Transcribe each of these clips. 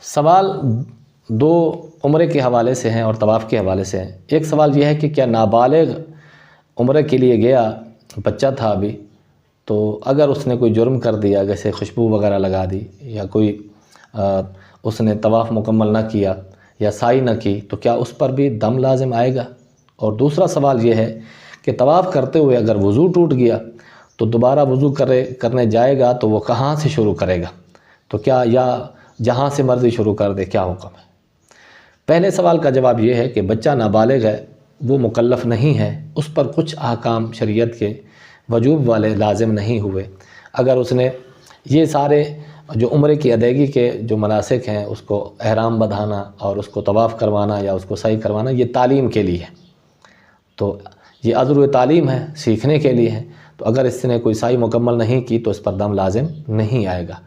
सवाल दो उम्रे के हवाले से हैं और तवाफ़ के हवाले से हैं। एक सवाल यह है कि क्या नाबालिग उम्रे के लिए गया, बच्चा था अभी, तो अगर उसने कोई जुर्म कर दिया, जैसे खुशबू वगैरह लगा दी या कोई उसने तवाफ़ मुकम्मल ना किया या साई ना की, तो क्या उस पर भी दम लाजिम आएगा? और दूसरा सवाल ये है कि तवाफ़ करते हुए अगर वज़ू टूट गया तो दोबारा वज़ू करने जाएगा तो वो कहाँ से शुरू करेगा? तो क्या या जहाँ से मर्ज़ी शुरू कर दे, क्या हुक्म है? पहले सवाल का जवाब ये है कि बच्चा नाबालिग है, वो मुकल्लफ़ नहीं है, उस पर कुछ अहकाम शरीयत के वजूब वाले लाजिम नहीं हुए। अगर उसने ये सारे जो उम्रे की अदायगी के जो मनासिक हैं, उसको एहराम बंधाना और उसको तवाफ़ करवाना या उसको सही करवाना, ये तालीम के लिए है, तो ये अज़्र तालीम है, सीखने के लिए है। तो अगर इसने कोई साई मुकम्मल नहीं की तो इस पर दम लाजिम नहीं आएगा।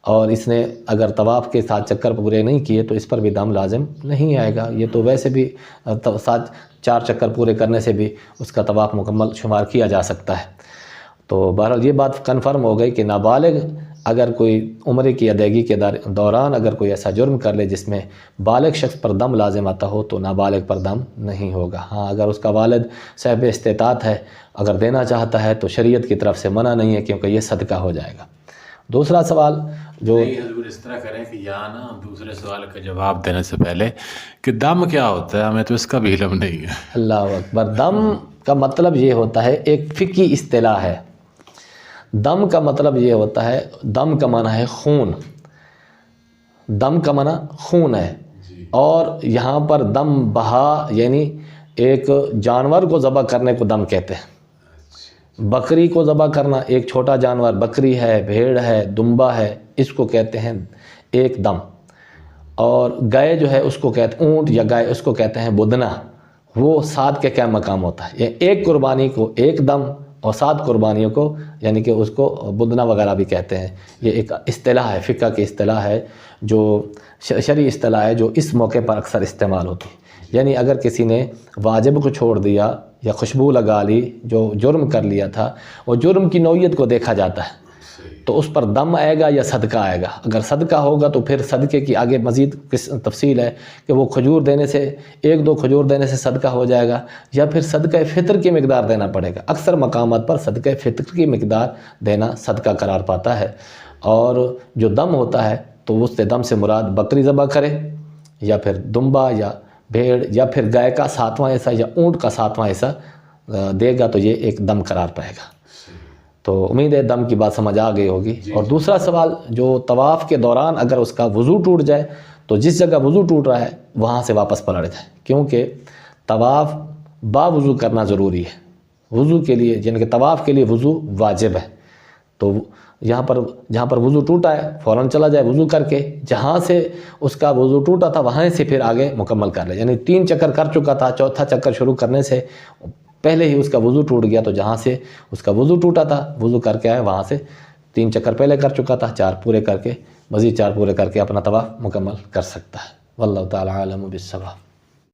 और इसने अगर तवाफ़ के 7 चक्कर पूरे नहीं किए तो इस पर भी दम लाजिम नहीं आएगा। ये तो वैसे भी 4 चक्कर पूरे करने से भी उसका तवाफ़ मुकम्मल शुमार किया जा सकता है। तो बहरहाल ये बात कन्फर्म हो गई कि नाबालिग अगर कोई उम्र की अदायगी के दौरान अगर कोई ऐसा जुर्म कर ले जिसमें बालिग शख्स पर दम लाजिम आता हो तो नाबालिग पर दम नहीं होगा। हाँ, अगर उसका वालिद साहिब इस्तिताअत है, अगर देना चाहता है तो शरीयत की तरफ से मना नहीं है, क्योंकि ये सदका हो जाएगा। दूसरा सवाल जो हजूर इस तरह करें कि या ना दूसरे सवाल का जवाब देने से पहले कि दम क्या होता है, हमें तो इसका भी इल्म नहीं है। अल्लाह अकबर। दम का मतलब ये होता है, एक फ़िकी इस्तिलाह है। दम का मतलब ये होता है, दम का माना है खून, दम का माना खून है। और यहाँ पर दम बहा यानी एक जानवर को ज़बह करने को दम कहते हैं। बकरी को ज़बह करना, एक छोटा जानवर बकरी है, भेड़ है, दुम्बा है, इसको कहते हैं एक दम। और गाय जो है उसको कहते, ऊँट या गाय उसको कहते हैं बुदना। वो 7 के क्या मकाम होता है, ये एक कुर्बानी को एक दम और 7 कुर्बानियों को यानी कि उसको बुदना वगैरह भी कहते हैं। ये एक इस्तिलाह है, फ़िक़्ह की इस्तिलाह है, जो शरई इस्तिलाह है, जो इस मौके पर अक्सर इस्तेमाल होती है। यानी अगर किसी ने वाजिब को छोड़ दिया या खुशबू लगा ली, जो जुर्म कर लिया था, वो जुर्म की नौइयत को देखा जाता है, तो उस पर दम आएगा या सदका आएगा। अगर सदका होगा तो फिर सदक़े की आगे मज़ीद तफसील है कि वो खजूर देने से, 1-2 खजूर देने से सदका हो जाएगा या फिर सदक़े फ़ितर की मिक़दार देना पड़ेगा। अक्सर मकामात पर सदक़े फ़ितर की मिक़दार देना सदका करार पाता है। और जो दम होता है तो उससे दम से मुराद बकरी ज़बह करे या फिर दुम्बा या भेड़ या फिर गाय का 7वां हिस्सा या ऊँट का 7वां हिस्सा देगा, तो ये एक दम करार पाएगा। तो उम्मीद है दम की बात समझ आ गई होगी। और दूसरा सवाल, जो तवाफ़ के दौरान अगर उसका वज़ू टूट जाए तो जिस जगह वज़ू टूट रहा है वहाँ से वापस पलट जाए, क्योंकि तवाफ़ बावज़ू करना ज़रूरी है। वज़ू के लिए यानी कि तवाफ़ के लिए वज़ू वाजिब है। तो जहाँ पर वज़ू टूटा है फ़ौरन चला जाए वज़ू करके, जहाँ से उसका वज़ू टूटा था वहाँ से फिर आगे मुकम्मल कर ले। यानी 3 चक्कर कर चुका था, चौथा चक्कर शुरू करने से पहले ही उसका वज़ू टूट गया, तो जहाँ से उसका वज़ू टूटा था वज़ू करके आए, वहाँ से 3 चक्कर पहले कर चुका था, 4 पूरे करके, मज़ीद 4 पूरे करके अपना तवाफ़ मुकम्मल कर सकता है। वल्लाहु ताला आलम बिस्सवाब।